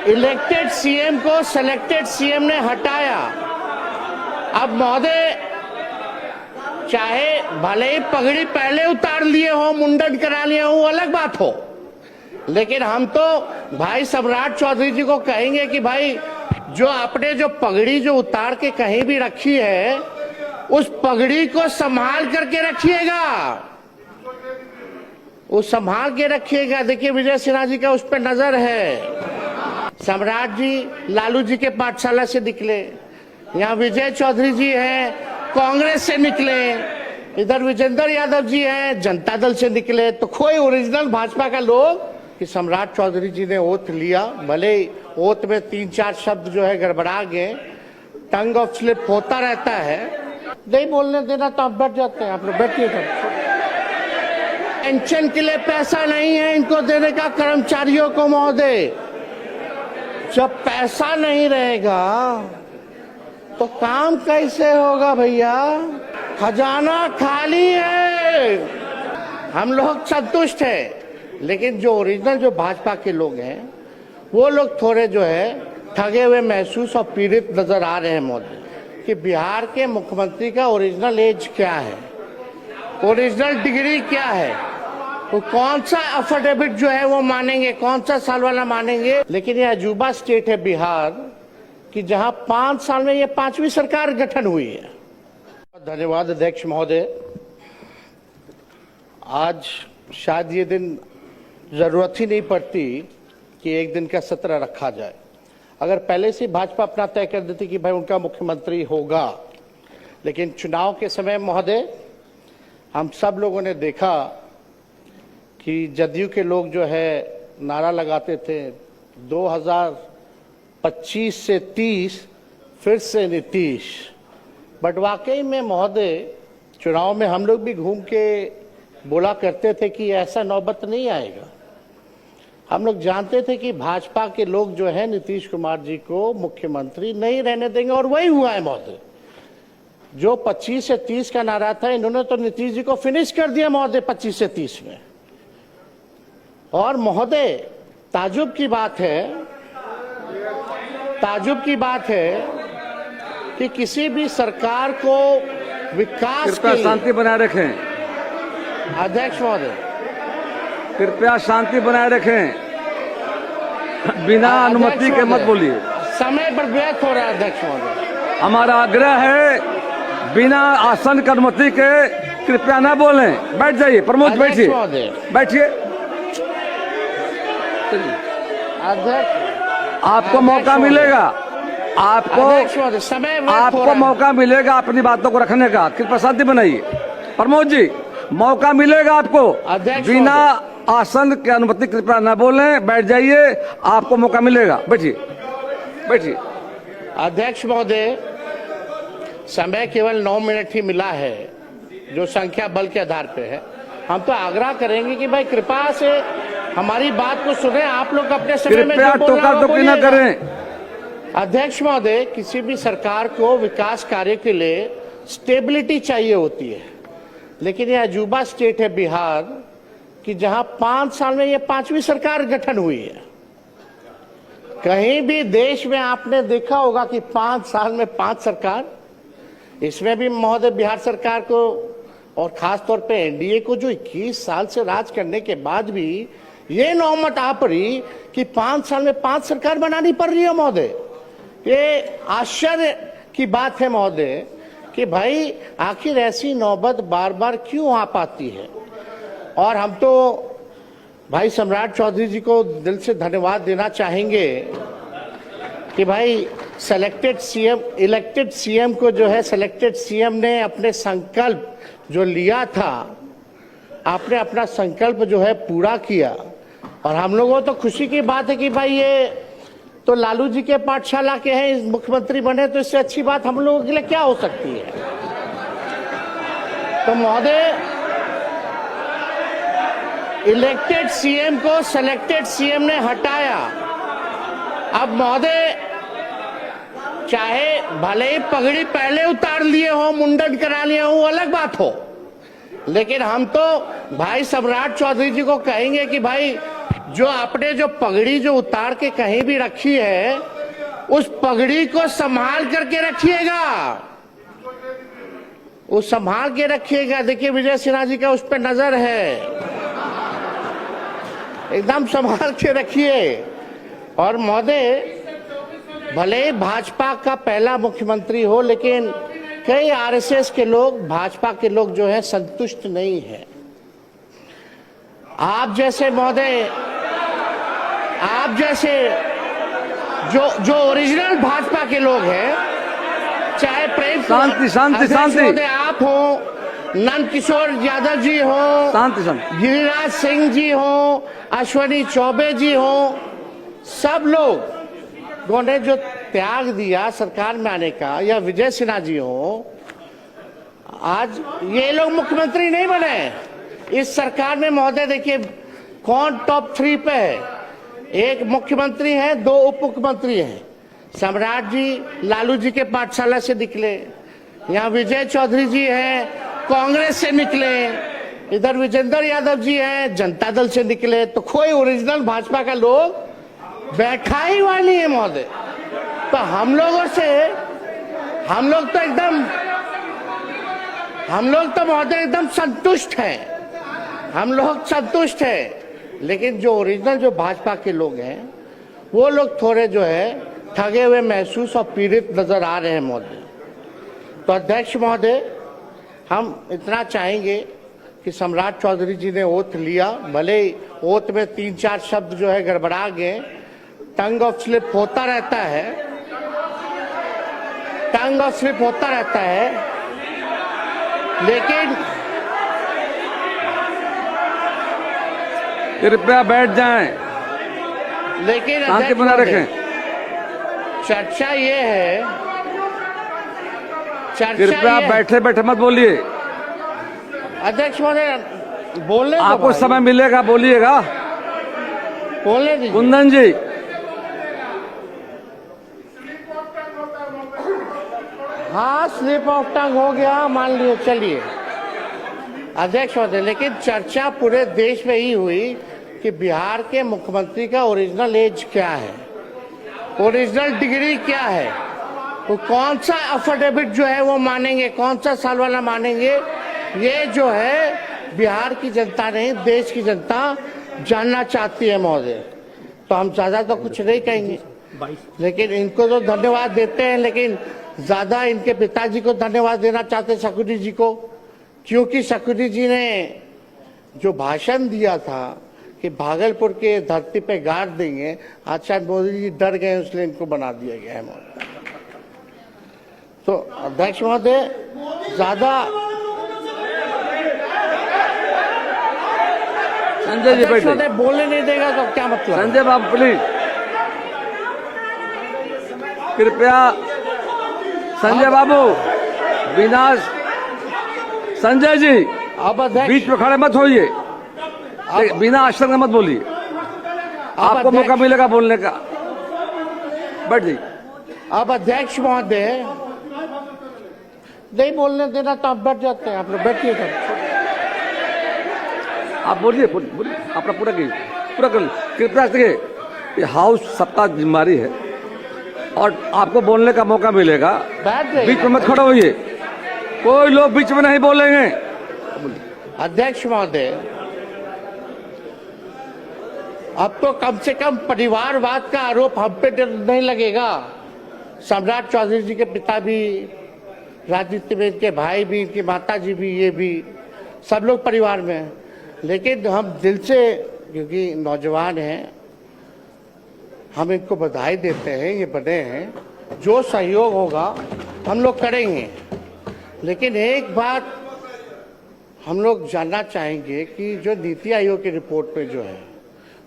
Elected CM को selected CM ने हटाया। अब महोदय, चाहे भले ही पगड़ी पहले उतार लिए हो, मुंडन करा लिए हो, वो अलग बात हो, लेकिन हम तो भाई सम्राट चौधरी जी को कहेंगे कि भाई जो आपने जो पगड़ी जो उतार के कहीं भी रखी है, उस पगड़ी को संभाल करके रखिएगा, वो संभाल के रखिएगा। देखिए विजय सिन्हा जी का उस पर नजर है। सम्राट जी लालू जी के पाठशाला से निकले, यहाँ विजय चौधरी जी हैं कांग्रेस से निकले, इधर विजेंद्र यादव जी हैं जनता दल से निकले, तो कोई ओरिजिनल भाजपा का लोग कि सम्राट चौधरी जी ने ओथ लिया, भले ओथ में 3-4 शब्द जो है गड़बड़ा गए, टंग ऑफ स्लिप होता रहता है, नहीं बोलने देना तो आप बैठ जाते हैं। आप लोग बैठिए। पेंशन के लिए पैसा नहीं है इनको देने का कर्मचारियों को महोदय। जब पैसा नहीं रहेगा तो काम कैसे होगा भैया? खजाना खाली है। हम लोग संतुष्ट हैं, लेकिन जो ओरिजिनल जो भाजपा के लोग हैं वो लोग थोड़े जो है ठगे हुए महसूस और पीड़ित नजर आ रहे हैं महोदय कि बिहार के मुख्यमंत्री का ओरिजिनल एज क्या है, ओरिजिनल डिग्री क्या है, वो कौन सा अफिडेविट जो है वो मानेंगे, कौन सा साल वाला मानेंगे। लेकिन ये अजूबा स्टेट है बिहार कि जहां 5 साल में ये 5वीं सरकार गठन हुई है। धन्यवाद अध्यक्ष महोदय। आज शायद ये दिन जरूरत ही नहीं पड़ती कि एक दिन का सत्र रखा जाए। अगर पहले से भाजपा अपना तय कर देती कि भाई उनका मुख्यमंत्री होगा, लेकिन चुनाव के समय महोदय हम सब लोगों ने देखा कि जदयू के लोग जो है नारा लगाते थे 2025 से 30 फिर से नीतीश। बट वाकई में महोदय चुनाव में हम लोग भी घूम के बोला करते थे कि ऐसा नौबत नहीं आएगा। हम लोग जानते थे कि भाजपा के लोग जो है नीतीश कुमार जी को मुख्यमंत्री नहीं रहने देंगे, और वही हुआ है महोदय। जो 25 से 30 का नारा था, इन्होंने तो नीतीश जी को फिनिश कर दिया महोदय 25 से 30 में। और महोदय ताजुब की बात है कि किसी भी सरकार को विकास के लिए शांति बनाए रखें। अध्यक्ष महोदय कृपया शांति बनाए रखें, बिना अनुमति के मत बोलिए। समय पर व्यर्थ हो रहा है अध्यक्ष महोदय। हमारा आग्रह है बिना आसन की अनुमति के कृपया न बोलें। बैठ जाइए प्रमोद, बैठिए बैठिए। अध्यक्ष आपको मौका मिलेगा, आपको मौका मिलेगा अपनी बातों को रखने का। कृपया शांति बनाइए। प्रमोद जी मौका मिलेगा आपको, बिना आसन की अनुमति कृपया न बोलें। बैठ जाइए, आपको मौका मिलेगा। बैठिए बैठिए। अध्यक्ष महोदय, समय केवल 9 मिनट ही मिला है, जो संख्या बल के आधार पे है। हम तो आग्रह करेंगे कि भाई कृपा से हमारी बात को सुने। आप लोग अपने समय में टोका-टोकी न करें। अध्यक्ष महोदय, किसी भी सरकार को विकास कार्य के लिए स्टेबिलिटी चाहिए होती है, लेकिन ये अजूबा स्टेट है बिहार कि जहां 5 साल में ये 5वीं सरकार गठन हुई है। कहीं भी देश में आपने देखा होगा कि 5 साल में 5 सरकार। इसमें भी महोदय बिहार सरकार को और खास तौर पे एनडीए को जो 21 साल से राज करने के बाद भी ये नौबत आ पड़ी कि 5 साल में 5 सरकार बनानी पड़ रही है महोदय। ये आश्चर्य की बात है महोदय कि भाई आखिर ऐसी नौबत बार बार क्यों आ पाती है। और हम तो भाई सम्राट चौधरी जी को दिल से धन्यवाद देना चाहेंगे कि भाई इलेक्टेड सीएम को जो है सिलेक्टेड सीएम ने अपने संकल्प जो लिया था, आपने अपना संकल्प जो है पूरा किया। और हम लोगों तो खुशी की बात है कि भाई ये तो लालू जी के पाठशाला के हैं, मुख्यमंत्री बने, तो इससे अच्छी बात हम लोगों के लिए क्या हो सकती है। तो महोदय इलेक्टेड सीएम को सिलेक्टेड सीएम ने हटाया। अब महोदय चाहे भले ही पगड़ी पहले उतार लिए हो, मुंडन करा लिए हो, वो अलग बात हो, लेकिन हम तो भाई सम्राट चौधरी जी को कहेंगे कि भाई जो आपने जो पगड़ी जो उतार के कहीं भी रखी है, उस पगड़ी को संभाल करके रखिएगा, वो संभाल के रखिएगा। देखिए विजय सिन्हा जी का उस पर नजर है, एकदम संभाल के रखिए। और महोदय, भले ही भाजपा का पहला मुख्यमंत्री हो, लेकिन कई आरएसएस के लोग, भाजपा के लोग जो है संतुष्ट नहीं है। आप जैसे महोदय, आप जैसे जो ओरिजिनल भाजपा के लोग हैं, चाहे प्रेम शांति शांति शांति, आप हो, नंद किशोर यादव जी हो, शांति शांति, गिरिराज सिंह जी हो, अश्वनी चौबे जी हो, सब लोगों ने जो त्याग दिया सरकार में आने का, या विजय सिन्हा जी हो, आज ये लोग मुख्यमंत्री नहीं बने इस सरकार में। महोदय देखिए कौन टॉप 3 पे है, एक मुख्यमंत्री है, 2 उप मुख्यमंत्री हैं। सम्राट जी लालू जी के पाठशाला से निकले, यहाँ विजय चौधरी जी हैं कांग्रेस से निकले, इधर विजेंद्र यादव जी हैं जनता दल से निकले, तो कोई ओरिजिनल भाजपा का लोग बैठा ही वाली है महोदय। तो हम लोगों से, हम लोग तो महोदय एकदम संतुष्ट हैं, हम लोग संतुष्ट हैं। लेकिन जो ओरिजिनल जो भाजपा के लोग हैं, वो लोग थोड़े जो है ठगे हुए महसूस और पीड़ित नजर आ रहे हैं महोदय। तो अध्यक्ष महोदय, हम इतना चाहेंगे कि सम्राट चौधरी जी ने ओथ लिया, भले ओथ में 3-4 शब्द जो है गड़बड़ा गए, टंग ऑफ स्लिप होता रहता है, टंग ऑफ स्लिप होता रहता है, लेकिन कृपया बैठ जाएं, लेकिन शांति बना रखें। चर्चा ये है, कृपया बैठे बैठे मत बोलिए। अध्यक्ष महोदय बोलने, आपको समय मिलेगा, बोलिएगा। बोलने दीजिए। कुंदन जी, हाँ स्लिप ऑफ टंग हो गया मान लियो, चलिए अध्यक्ष महोदय। लेकिन चर्चा पूरे देश में ही हुई कि बिहार के मुख्यमंत्री का ओरिजिनल एज क्या है, ओरिजिनल डिग्री क्या है, वो कौन सा अफिडेविट जो है वो मानेंगे, कौन सा साल वाला मानेंगे, ये जो है बिहार की जनता नहीं, देश की जनता जानना चाहती है महोदय। तो हम ज्यादा तो कुछ नहीं कहेंगे, लेकिन इनको तो धन्यवाद देते हैं, लेकिन ज्यादा इनके पिताजी को धन्यवाद देना चाहते हैं, शकुनी जी को, क्योंकि शकुनी जी ने जो भाषण दिया था कि भागलपुर के धरती पे गाड़ देंगे, आज शायद मोदी जी डर गए, इसलिए इनको बना दिया गया है महोदय। तो अध्यक्ष महोदय ज्यादा, संजय जी बैठे, बोलने नहीं देगा तो क्या मतलब? संजय बाबू प्लीज, कृपया संजय बाबू, बिना, संजय जी अब अध्यक्ष बीच में खड़े मत होइए, बिना आश्चर्य मत बोलिए, आपको मौका मिलेगा बोलने का, बैठ जाइए। अब अध्यक्ष महोदय नहीं बोलने देना तो आप बैठ जाते हैं, आप लोग बैठिए तब। आप बोलिए, बोलिए, अपना पूरा कीजिए, पूरा कर, कृपया देखिए, हाउस सबका जिम्मेदारी है और आपको बोलने का मौका मिलेगा, बीच में मत खड़े होइए, कोई लोग बीच में नहीं बोलेंगे। अध्यक्ष महोदय, अब तो कम से कम परिवारवाद का आरोप हम पे नहीं लगेगा। सम्राट चौधरी जी के पिता भी राजनीति में, इनके भाई भी, इनकी माता जी भी, ये भी सब लोग परिवार में हैं। लेकिन हम दिल से, क्योंकि नौजवान हैं, हम इनको बधाई देते हैं, ये बने हैं, जो सहयोग होगा हम लोग करेंगे। लेकिन एक बात हम लोग जानना चाहेंगे कि जो नीति आयोग की रिपोर्ट में जो है,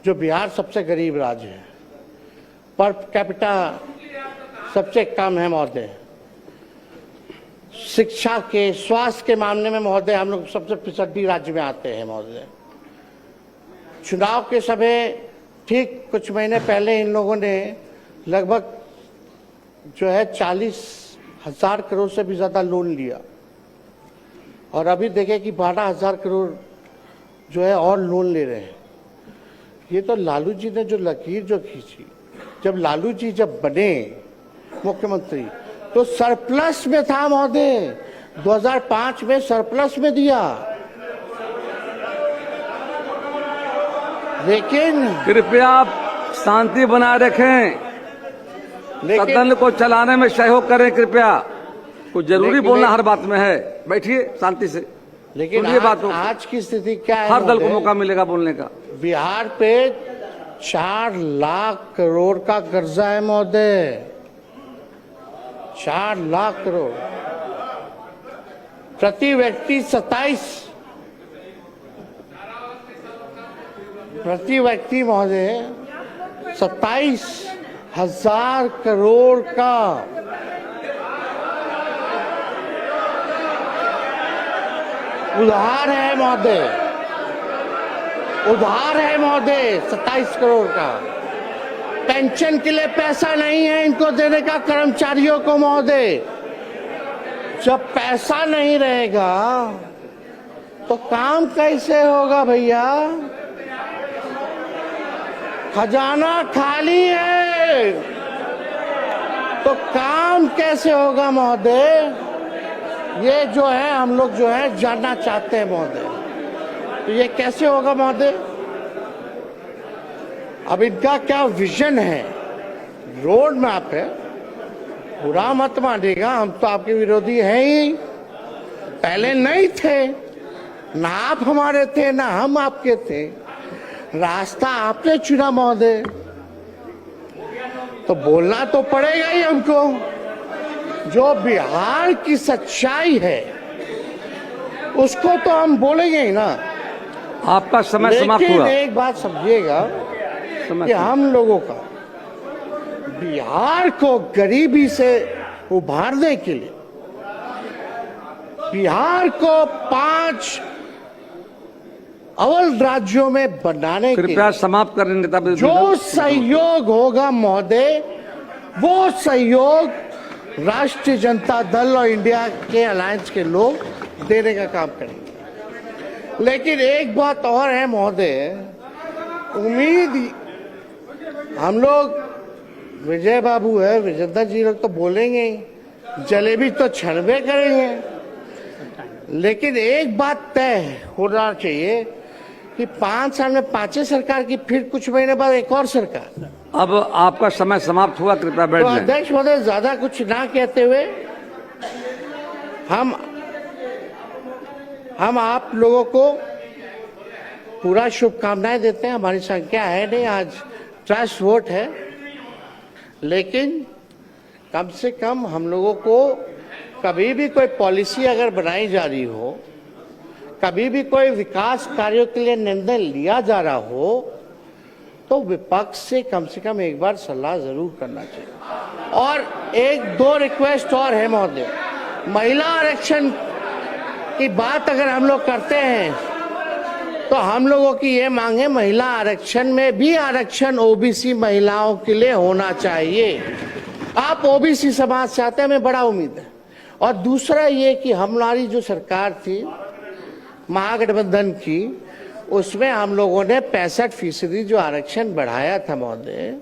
जो बिहार सबसे गरीब राज्य है, पर कैपिटा सबसे कम है महोदय, शिक्षा के, स्वास्थ्य के मामले में महोदय हम लोग सबसे पिछड़ी राज्य में आते हैं महोदय। चुनाव के समय ठीक कुछ महीने पहले इन लोगों ने लगभग जो है 40,000 करोड़ से भी ज्यादा लोन लिया, और अभी देखें कि 12,000 करोड़ जो है और लोन ले रहे हैं। ये तो लालू जी ने जो लकीर जो खींची, जब लालू जी जब बने मुख्यमंत्री तो सरप्लस में था महोदय, 2005 में सरप्लस में दिया। लेकिन कृपया आप शांति बनाए रखें, सदन को चलाने में सहयोग करें कृपया। कुछ जरूरी बोलना हर बात में है, बैठिए शांति से। लेकिन सुनिए बातों, आज की स्थिति क्या है? हर दल को महोदय? मौका मिलेगा बोलने का। बिहार पे 4 लाख करोड़ का कर्जा है महोदय, 4 लाख करोड़। प्रति व्यक्ति 27,000 करोड़ का उधार है महोदय, 27 करोड़ का। पेंशन के लिए पैसा नहीं है इनको देने का कर्मचारियों को महोदय। जब पैसा नहीं रहेगा तो काम कैसे होगा भैया? खजाना खाली है तो काम कैसे होगा महोदय? ये जो है हम लोग जो है जानना चाहते हैं महोदय, तो ये कैसे होगा महोदय? अब इनका क्या विजन है, रोड मैप है? बुरा मत मानिएगा, हम तो आपके विरोधी हैं ही, पहले नहीं थे, ना आप हमारे थे ना हम आपके थे, रास्ता आपने चुना महोदय, तो बोलना तो पड़ेगा ही हमको। जो बिहार की सच्चाई है उसको तो हम बोलेंगे ही ना। आपका समय समाप्त लेकिन हुआ। एक बात समझिएगा कि हम लोगों का बिहार को गरीबी से उभारने के लिए, बिहार को 5 अव्वल राज्यों में बनाने के कृपया समाप्त करें नेता। जो सहयोग होगा महोदय, वो सहयोग राष्ट्रीय जनता दल और इंडिया के अलायंस के लोग देने का काम करेंगे। लेकिन एक बात और है महोदय, उम्मीद हम लोग, विजय बाबू है, विजेंद्र जी लोग तो बोलेंगे ही, जलेबी तो छनबे करेंगे, लेकिन एक बात तय होना चाहिए कि 5 साल में 5 सरकार की, फिर कुछ महीने बाद एक और सरकार। अब आपका समय समाप्त हुआ, कृपया बैठ तो जाएं। अध्यक्ष महोदय, ज्यादा कुछ ना कहते हुए हम आप लोगों को पूरा शुभकामनाएं देते हैं। हमारी संख्या है नहीं, आज ट्रस्ट वोट है, लेकिन कम से कम हम लोगों को कभी भी कोई पॉलिसी अगर बनाई जा रही हो, कभी भी कोई विकास कार्यों के लिए निर्णय लिया जा रहा हो, तो विपक्ष से कम एक बार सलाह जरूर करना चाहिए। और 1-2 रिक्वेस्ट और है महोदय, महिला आरक्षण की बात अगर हम लोग करते हैं तो हम लोगों की ये मांग है, महिला आरक्षण में भी आरक्षण ओबीसी महिलाओं के लिए होना चाहिए। आप ओबीसी समाज से आते हैं, हमें बड़ा उम्मीद है। और दूसरा ये कि हमारी जो सरकार थी महागठबंधन की, उसमें हम लोगों ने 65% जो आरक्षण बढ़ाया था महोदय,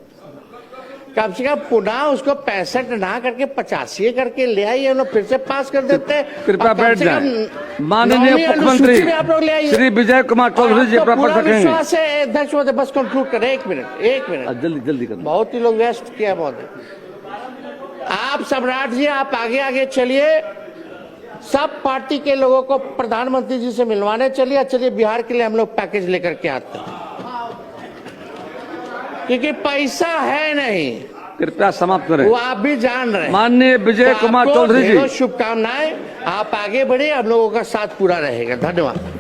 कम से कम पुनः उसको 65 ना करके 85 करके ले आइए, लोग फिर से पास कर देते। कृपया बैठ जाएं। माननीय मुख्यमंत्री श्री विजय कुमार चौधरी जी अपना पद रखेंगे। विश्वास है अध्यक्ष महोदय, बस कंक्लूड करें, एक मिनट जल्दी करें। बहुत ही लोग व्यस्त किया महोदय। आप सम्राट जी, आप आगे चलिए, सब पार्टी के लोगों को प्रधानमंत्री जी से मिलवाने चलिए बिहार के लिए हम लोग पैकेज लेकर के आते हैं, क्योंकि पैसा है नहीं। कृपया समाप्त करें। वो आप भी जान रहे हैं। माननीय विजय कुमार चौधरी जी, शुभकामनाएं, आप आगे बढ़े, हम लोगों का साथ पूरा रहेगा। धन्यवाद।